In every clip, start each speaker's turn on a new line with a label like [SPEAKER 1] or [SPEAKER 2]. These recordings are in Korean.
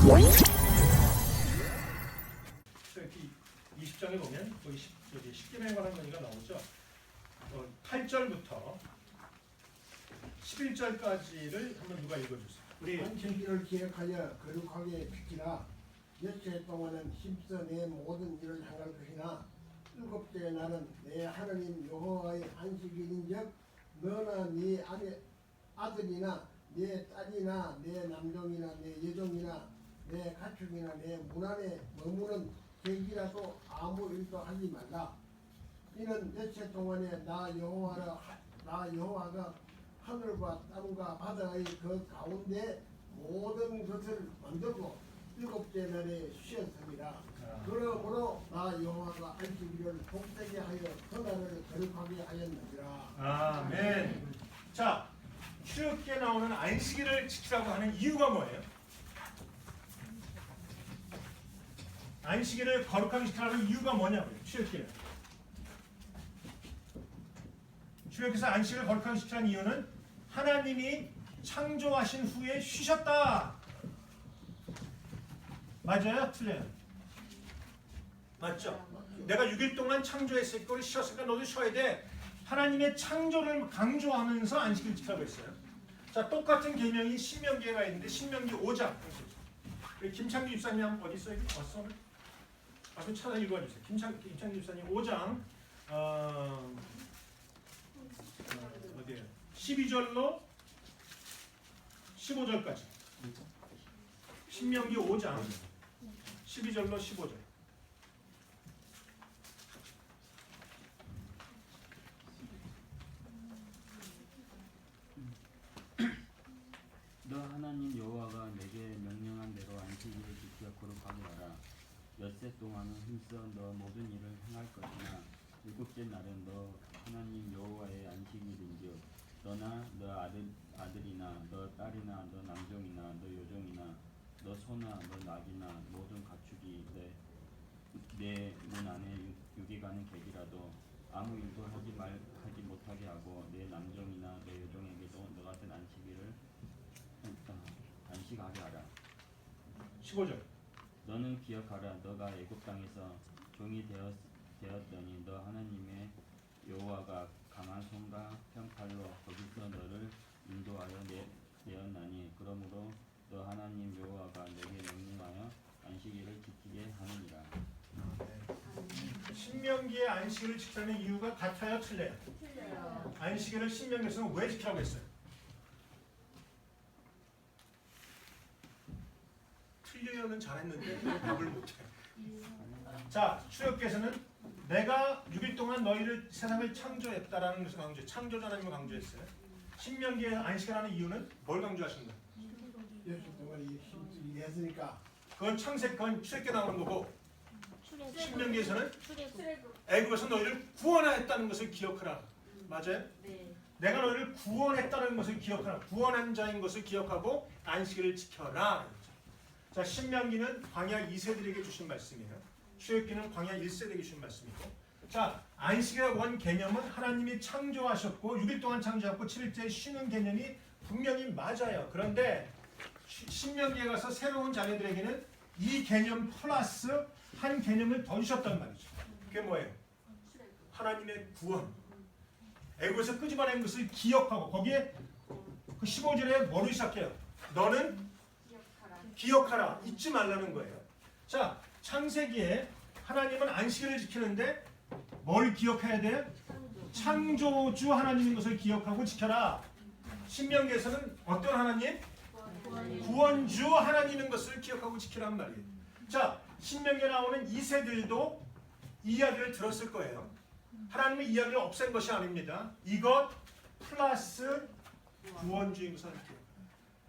[SPEAKER 1] 이렇게 20장에 보면 거기 10계명에 관한 논의가 나오죠. 8절부터 11절까지를 한번 누가 읽어주세요. 우리
[SPEAKER 2] 안식일을 기억하여 거룩하게 지키라. 며칠 동안은 힘써 내 모든 일을 행할 것이나 일곱째 날은 내 하나님 여호와의 안식일인즉 너나 네 아들이나 네 딸이나 내 남종이나 내 여종이나 내 가축이나 내 문 안에 머무는 객이라도 아무 일도 하지 말라. 이는 며칠 동안에 나 여호와가 하늘과 땅과 바다의 그 가운데 모든 것을 만들고 일곱째 날에 쉬었습니다. 그러므로 나 여호와가 안식일을 복되게 하여 그 날을 거룩하게 하였느니라.
[SPEAKER 1] 아멘. 자, 출애굽기에 나오는 안식일을 지키라고 하는 이유가 뭐예요? 안식일을 거룩하게 지키라는 이유가 뭐냐고요? 출애굽기는. 출애굽기에서 안식일을 거룩하게 지키라는 이유는 하나님이 창조하신 후에 쉬셨다. 맞아요? 틀려요? 맞죠? 내가 6일 동안 창조했으니까 우리 쉬었으니까 너도 쉬어야 돼. 하나님의 창조를 강조하면서 안식일 지키라고 했어요. 자, 똑같은 계명이 신명기에가 있는데 신명기 5장. 우리 김창기 집사님 한번 어디 있어요? 왔어? 한번 찾아 읽어주세요. 김창기 집사님 5장 어디에요? 12절로 15절까지. 신명기 5장 12절로 15절.
[SPEAKER 3] 너 하나님 여호와가 내게 명령한 대로 안식일을 지켜 거룩하게 하라. 엿새 동안은 힘써 너 모든 일을 행할 것이나 일곱째 날은 너 하나님 여호와의 안식일인즉 너나 너 아들이나 너 딸이나 너 남종이나 너 여종이나 너 소나 너 낙이나 모든 가축이 내 문 안에 유기가는 객이라도 아무 일도 하지 못하게 하고 내 남종이나 내 여종에게도 너 같은 안식일을 안식하게 하라.
[SPEAKER 1] 15절.
[SPEAKER 3] 너는 기억하라. 너가 애굽 땅에서 종이 되었더니 너 하나님의 여호와가 강한 손과 평칼로 거기서 너를 인도하여 내었나니 그러므로 너 하나님 여호와가 내게 명령하여 안식일을 지키게 하느니라.
[SPEAKER 1] 신명기의 안식일을 지키라는 이유가 같아요? 틀려요?
[SPEAKER 4] 틀려요.
[SPEAKER 1] 안식일을 신명기에서는 왜 지키라고 했어요? 틀려요는 잘했는데 답을 못해요. 자, 출애굽기에서는 내가 6일 동안 너희를 세상을 창조했다라는 것을 강조해. 창조자 하나님을 강조했어요. 신명기의 안식일하는 이유는 뭘 강조하신 거예요?
[SPEAKER 2] 며칠 동안 힘쓰게 했으니까
[SPEAKER 1] 그건 출애굽기에 나오는 거고 신명기에서는
[SPEAKER 4] 출애굽.
[SPEAKER 1] 애굽에서 너희를 구원하였다는 것을 기억하라. 맞아요?
[SPEAKER 4] 네.
[SPEAKER 1] 내가 너희를 구원했다는 것을 기억하라. 구원한 자인 것을 기억하고 안식일을 지켜라. 자, 신명기는 광야 2세들에게 주신 말씀이에요. 출애굽기는 광야 1세들에게 주신 말씀이고. 자, 안식이라고 한 개념은 하나님이 창조하셨고 6일 동안 창조하고 7일째 쉬는 개념이 분명히 맞아요. 그런데 신명기에 가서 새로운 자녀들에게는 이 개념 플러스 한 개념을 더 주셨단 말이죠. 그게 뭐예요? 하나님의 구원. 애굽에서 끄집어낸 것을 기억하고 거기에 그 15절에 뭐로 시작해요? 너는 기억하라. 잊지 말라는 거예요. 자, 창세기에 하나님은 안식일을 지키는데 뭘 기억해야 돼요? 창조주 하나님인 것을 기억하고 지켜라. 신명기에서는 어떤 하나님? 구원주 하나님인 것을 기억하고 지키란 말이에요. 자, 신명기에 나오는 2세들도 이 이야기를 들었을 거예요. 하나님의 이야기를 없앤 것이 아닙니다. 이것 플러스 구원주인 것을 기억해요.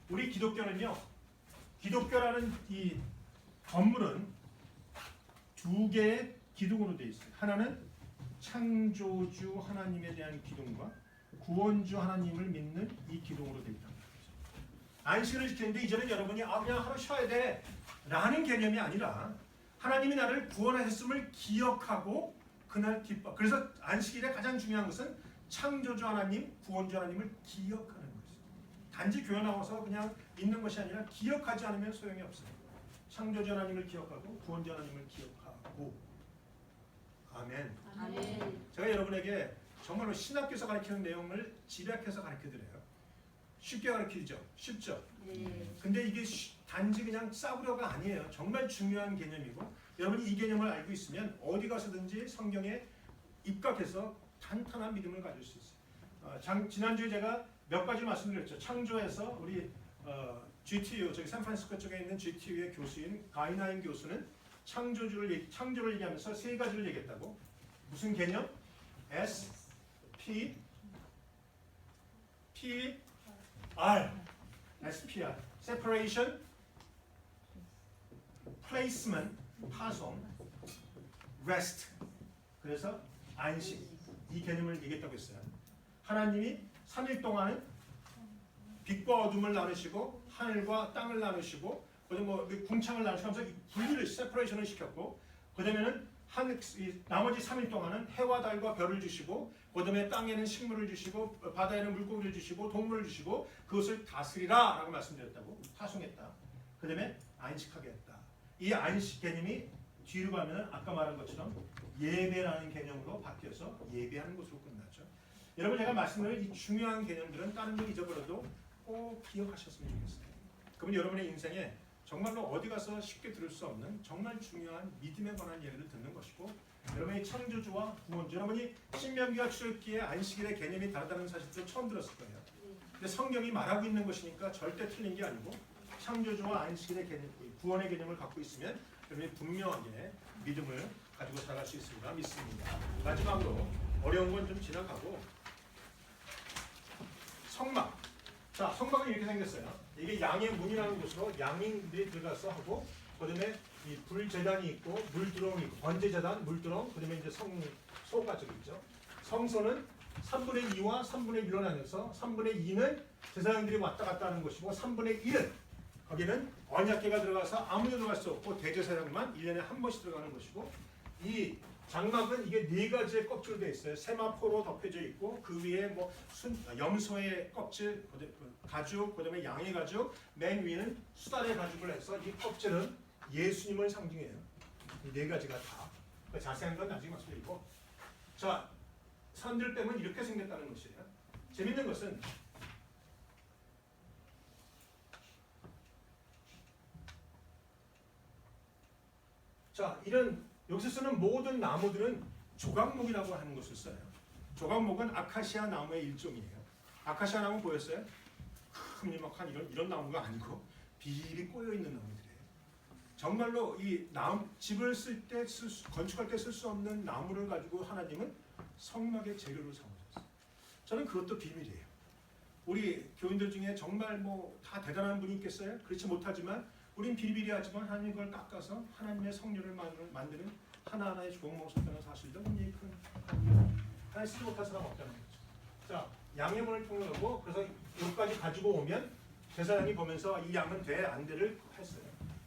[SPEAKER 1] 우리 기독교는요, 기독교라는 이 건물은 두 개의 기둥으로 되어 있어요. 하나는 창조주 하나님에 대한 기둥과 구원주 하나님을 믿는 이 기둥으로 되어 있다. 안식일을 지키는데 이제는 여러분이 그냥 하루 쉬어야 돼 라는 개념이 아니라 하나님이 나를 구원하셨음을 기억하고 그날 기뻐. 그래서 안식일의 가장 중요한 것은 창조주 하나님, 구원주 하나님을 기억하는 것이죠. 단지 교회 나와서 그냥 있는 것이 아니라 기억하지 않으면 소용이 없어요. 창조주 하나님을 기억하고 구원자 하나님을 기억하고. 아멘.
[SPEAKER 4] 아멘.
[SPEAKER 1] 제가 여러분에게 정말로 신학교에서 가르치는 내용을 집약해서 가르쳐드려요. 쉽게 가르치죠. 쉽죠.
[SPEAKER 4] 네.
[SPEAKER 1] 근데 이게 단지 그냥 싸구려가 아니에요. 정말 중요한 개념이고 여러분이 이 개념을 알고 있으면 어디 가서든지 성경에 입각해서 탄탄한 믿음을 가질 수 있어요. 지난주에 제가 몇 가지 말씀드렸죠. 창조에서 우리 GTU, 저기 샌프란시스코 쪽에 있는 GTU의 교수인 가이나인 교수는 창조를 얘기하면서 세 가지를 얘기했다고. 무슨 개념? S, P, R. SPR. Separation, Placement, 파송, Rest. 그래서 안식. 이 개념을 얘기했다고 했어요. 하나님이 3일 동안은 빛과 어둠을 나누시고 하늘과 땅을 나누시고 그다음에 뭐 궁창을 나누시면서 분리를 세퍼레이션을 시켰고 그다음에는 나머지 3일 동안은 해와 달과 별을 주시고 그다음에 땅에는 식물을 주시고 바다에는 물고기를 주시고 동물을 주시고 그것을 다스리라라고 말씀드렸다고. 파송했다. 그다음에 안식하게 했다. 이 안식 개념이 뒤로 가면 아까 말한 것처럼 예배라는 개념으로 바뀌어서 예배하는 것으로 끝나죠. 여러분 제가 말씀드린 이 중요한 개념들은 다른 걸 잊어버려도 꼭 기억하셨으면 좋겠어요. 그러면 여러분의 인생에 정말로 어디 가서 쉽게 들을 수 없는 정말 중요한 믿음에 관한 예를 듣는 것이고 여러분이 창조주와 구원주, 여러분이 신명기와 출애굽기의 안식일의 개념이 다르다는 사실도 처음 들었을 거예요. 근데 성경이 말하고 있는 것이니까 절대 틀린 게 아니고 창조주와 안식일의 개념, 구원의 개념을 갖고 있으면 여러분이 분명하게 믿음을 가지고 살아갈 수 있습니다. 믿습니다. 마지막으로 어려운 건 좀 지나가고 성막. 자, 성막은 이렇게 생겼어요. 이게 양의 문이라는 곳으로 양인들이 들어가서 하고 그다음에 이 불제단이 있고 물두렁이 있고 번제제단, 물두렁, 그다음에 이제 성소가 저기 있죠. 성소는 3분의 2와 3분의 1로 나눠서 3분의 2는 제사장들이 왔다 갔다 하는 곳이고 3분의 1은 거기는 언약궤가 들어가서 아무도 들어갈 수 없고 대제사장만 1년에 한 번씩 들어가는 것이고 이 장막은 이게 네 가지의 껍질로 되어 있어요. 세마포로 덮여져 있고 그 위에 뭐 염소의 껍질, 가죽, 그다음에 양의 가죽, 맨 위는 수달의 가죽을 해서 이 껍질은 예수님을 상징해요. 이 네 가지가 다. 그러니까 자세한 건 나중에 말씀드리고. 자, 사람들 빼면 이렇게 생겼다는 것이에요. 재밌는 것은 자, 이런 여기서 쓰는 모든 나무들은 조각목이라고 하는 것을 써요. 조각목은 아카시아 나무의 일종이에요. 아카시아 나무 보였어요? 큼지막한 이런 나무가 아니고 비리 꼬여 있는 나무들이에요. 정말로 이 집을 쓸 때 건축할 때 쓸 수 없는 나무를 가지고 하나님은 성막의 재료로 삼으셨어요. 저는 그것도 비밀이에요. 우리 교인들 중에 정말 뭐 다 대단한 분이 있겠어요? 그렇지 못하지만 우린 비리비리하지만 하나님 그걸 깎아서 하나님의 성령을 만드는 하나하나의 조각목을 썼다는 사실도 굉장히 큰 한이에요. 하나님 쓰지 못할 사람 없다는 거죠. 자, 양념을 통해서 그래서 여기까지 가지고 오면 제사장이 보면서 이 양은 돼 안 돼를 했어요.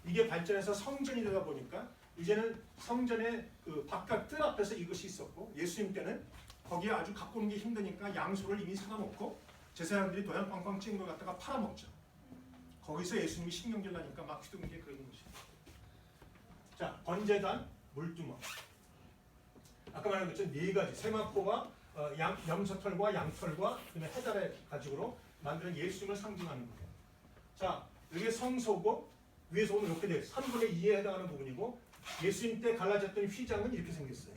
[SPEAKER 1] 이게 발전해서 성전이 되다 보니까 이제는 성전의 그 바깥 뜰 앞에서 이것이 있었고 예수님 때는 거기에 아주 갖고 오는 게 힘드니까 양소를 이미 사놓고 제사장들이 도장 꽝꽝 찍은 걸 갖다가 팔아먹죠. 거기서 예수님이 신경질 나니까 막 휘두른 게 그런 것이에요. 자, 번제단, 물두멍. 아까 말한 것처럼 네 가지 세마포와 염소털과 양털과 그다음에 해달의 가죽으로 만드는 예수님을 상징하는 거예요. 자, 이게 성소고 위에서 오면 이렇게 돼요. 3분의 2에 해당하는 부분이고 예수님 때 갈라졌던 휘장은 이렇게 생겼어요.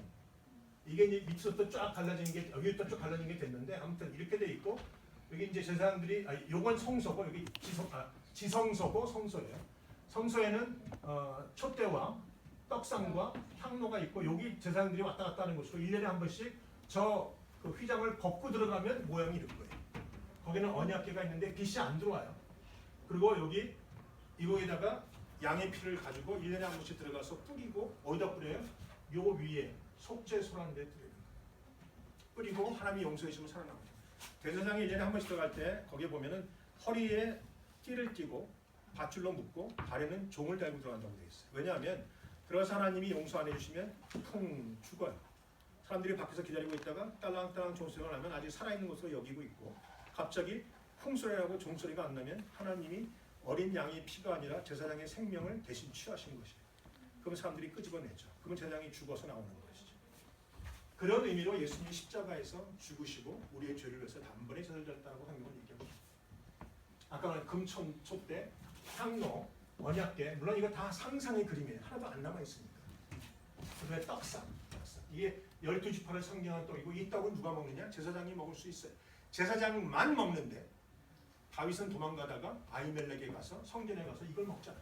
[SPEAKER 1] 이게 이제 밑에서부터 쫙 갈라진 게 여기부터 쭉 갈라진 게 됐는데 아무튼 이렇게 돼 있고 여기 이제 제사장들이 요건 성소고 여기 지성소고 성소예요. 성소에는 촛대와 떡상과 향로가 있고 여기 제사장들이 왔다 갔다 하는 곳이고 1년에 한 번씩 그 휘장을 벗고 들어가면 모양이 이런 거예요. 거기는 언약궤가 있는데 빛이 안 들어와요. 그리고 여기 이거에다가 양의 피를 가지고 1년에 한 번씩 들어가서 뿌리고 어디다 뿌려요? 요 위에 속죄소라는 데 뿌리고 하나님이 용서해 주시면 살아납니다. 대제사장이 1년에 한 번씩 들어갈 때 거기에 보면은 허리에 띠를 띠고 밧줄로 묶고 발에는 종을 달고 들어간다고 되어 있어요. 왜냐하면 들어가서 하나님이 용서 안 해주시면 퉁 죽어요. 사람들이 밖에서 기다리고 있다가 딸랑딸랑 종소리가 나면 아직 살아있는 것으로 여기고 있고 갑자기 쿵소리라고 종소리가 안 나면 하나님이 어린 양의 피가 아니라 제사장의 생명을 대신 취하신 것이에요. 그럼 사람들이 끄집어내죠. 그러면 제사장이 죽어서 나오는 것이죠. 그런 의미로 예수님이 십자가에서 죽으시고 우리의 죄를 위해서 단번에 죄를 졌다고 성경은 얘기합니다. 아까 금천초 때 향로, 언약궤, 물론 이거 다 상상의 그림이에요. 하나도 안 남아 있으니까. 그다음에 떡상. 이게 12지파를 상징하는 떡이고 이 떡은 누가 먹느냐? 제사장이 먹을 수 있어요. 제사장만 먹는데 다윗은 도망가다가 아히멜렉에 가서 성전에 가서 이걸 먹잖아.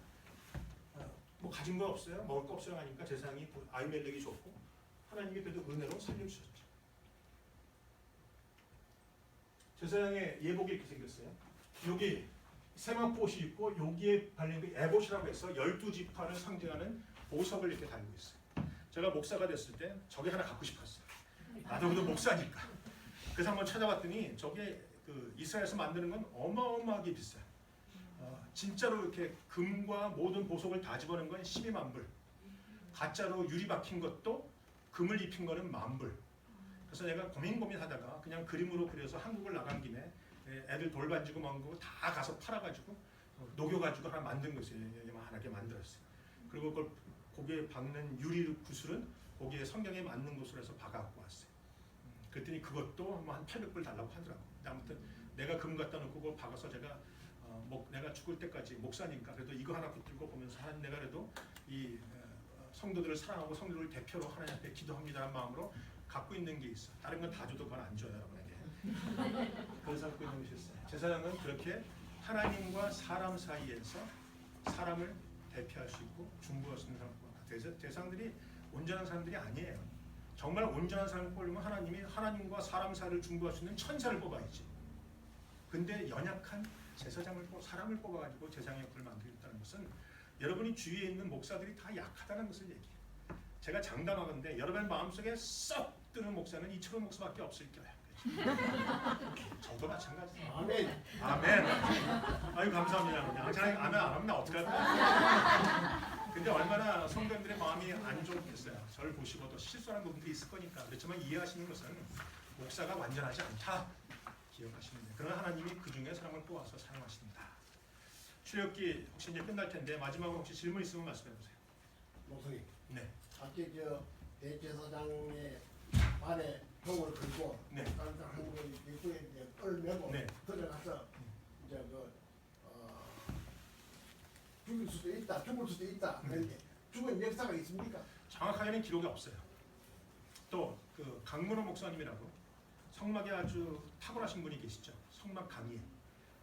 [SPEAKER 1] 뭐 가진 거 없어요? 먹을 거 없어요 하니까 제사장이 아히멜렉이 줬고 하나님이 그래도 은혜로 살려주셨죠. 제사장의 예복이 이렇게 생겼어요. 여기 세마포옷이 있고 여기에 발린 게 에봇이라고 해서 12지파를 상징하는 보석을 이렇게 달고 있어요. 제가 목사가 됐을 때 저게 하나 갖고 싶었어요. 나도 그래도 목사니까. 그래서 한번 찾아봤더니 저게 그 이스라엘에서 만드는 건 어마어마하게 비싸요. 진짜로 이렇게 금과 모든 보석을 다 집어넣은 건 12만 불. 가짜로 유리 박힌 것도 금을 입힌 거는 10,000불. 그래서 내가 고민하다가 그냥 그림으로 그려서 한국을 나간 김에 애들 돌반지고 뭔고 다 가서 팔아가지고 녹여가지고 하나 만든 것이에요. 하나게 만들었어요. 그리고 그걸 거기에 박는 유리 구슬은 거기에 성경에 맞는 곳으로 해서 박아갖고 왔어요. 그랬더니 그것도 한 800불 달라고 하더라고. 아무튼 내가 금 갖다 놓고 그걸 박아서 제가 내가 죽을 때까지 목사니까 그래도 이거 하나 붙들고 보면서 내가 그래도 이 성도들을 사랑하고 성도들을 대표로 하나님 앞에 기도합니다라는 마음으로 갖고 있는 게 있어. 다른 건 다 줘도 그건 안 줘요, 여러분에게. 그래서 갖고 있는 것이 있어요. 제사장은 그렇게 하나님과 사람 사이에서 사람을 대표할 수 있고 중보할 수 있는 사람. 대상들이 온전한 사람들이 아니에요. 정말 온전한 사람을 뽑으려면 하나님이 하나님과 사람 사이를 중보할 수 있는 천사를 뽑아야지. 근데 연약한 제사장을 사람을 뽑아가지고 제사장의 역할을 만들겠다는 것은 여러분이 주위에 있는 목사들이 다 약하다는 것을 얘기해요. 제가 장담하건대 여러분 마음속에 썩 드는 목사는 이철원 목사밖에 없을 거예요. 저도 마찬가지예요.
[SPEAKER 2] 아멘.
[SPEAKER 1] 아멘. 아유 감사합니다. 제가 아멘 안 하면 나 어떡할까? 근데 얼마나 성도님들의 마음이 안 좋겠어요. 저를 보시고도 실수하는 부분도 있을 거니까. 그렇지만 이해하시는 것은 목사가 완전하지 않다. 기억하시면 돼요. 그러나 하나님이 그 중에 사람을 뽑아서 사용하십니다. 출애굽기 혹시 이제 끝날 텐데 마지막으로 혹시 질문 있으면 말씀해 보세요.
[SPEAKER 2] 목사님.
[SPEAKER 1] 네.
[SPEAKER 2] 밖에 저 대제사장의 발에 종을 걸고
[SPEAKER 1] 네.
[SPEAKER 2] 딴딴한 걸 입구에 이제 뿔 메고
[SPEAKER 1] 네.
[SPEAKER 2] 들어가서 이제 죽일 수도 있다, 죽을 수도 있다. 그런데 죽은 역사가 있습니까?
[SPEAKER 1] 정확하게는 기록이 없어요. 또 그 강문호 목사님이라고 성막에 아주 탁월하신 분이 계시죠. 성막 강의.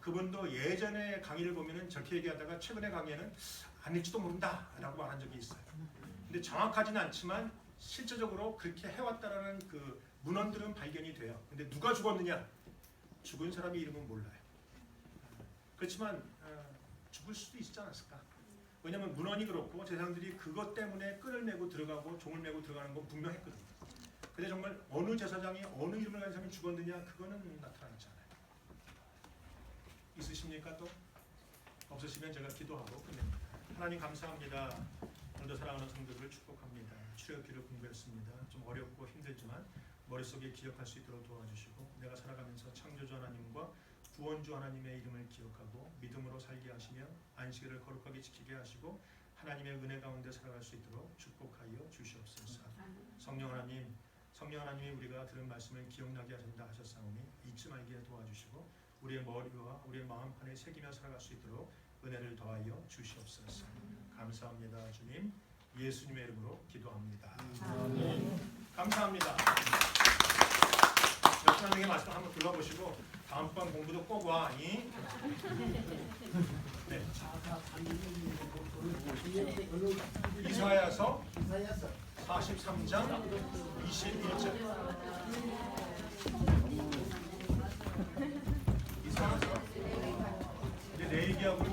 [SPEAKER 1] 그분도 예전에 강의를 보면은 저렇게 얘기하다가 최근에 강의에는 아닐지도 모른다라고 말한 적이 있어요. 근데 정확하지는 않지만 실제적으로 그렇게 해왔다라는 그 문헌들은 발견이 돼요. 근데 누가 죽었느냐? 죽은 사람의 이름은 몰라요. 그렇지만 죽을 수도 있지 않았을까? 왜냐하면 문헌이 그렇고 제사장들이 그것 때문에 끈을 메고 들어가고 종을 메고 들어가는 건 분명했거든요. 근데 정말 어느 제사장이 어느 이름을 가진 사람이 죽었느냐? 그거는 나타나지 않아요. 있으십니까 또? 없으시면 제가 기도하고 끝냅니다. 하나님 감사합니다. 오늘도 사랑하는 성도들을 축복합니다. 출애굽기를 공부했습니다. 좀 어렵고 힘들지만 머릿속에 기억할 수 있도록 도와주시고 내가 살아가면서 창조주 하나님과 구원주 하나님의 이름을 기억하고 믿음으로 살게 하시며 안식일을 거룩하게 지키게 하시고 하나님의 은혜 가운데 살아갈 수 있도록 축복하여 주시옵소서. 성령 하나님이 우리가 들은 말씀을 기억나게 하신다 하셨사오니 잊지 말게 도와주시고 우리의 머리와 우리의 마음판에 새기며 살아갈 수 있도록 은혜를 더하여 주시옵소서. 감사합니다. 주님 예수님의 이름으로 기도합니다. 감사합니다. 역사님의 말씀 한번 들어보시고 다음번 공부도 꼭 와. 네. 이사야서 43장 21절. 이사야서. 내 얘기하고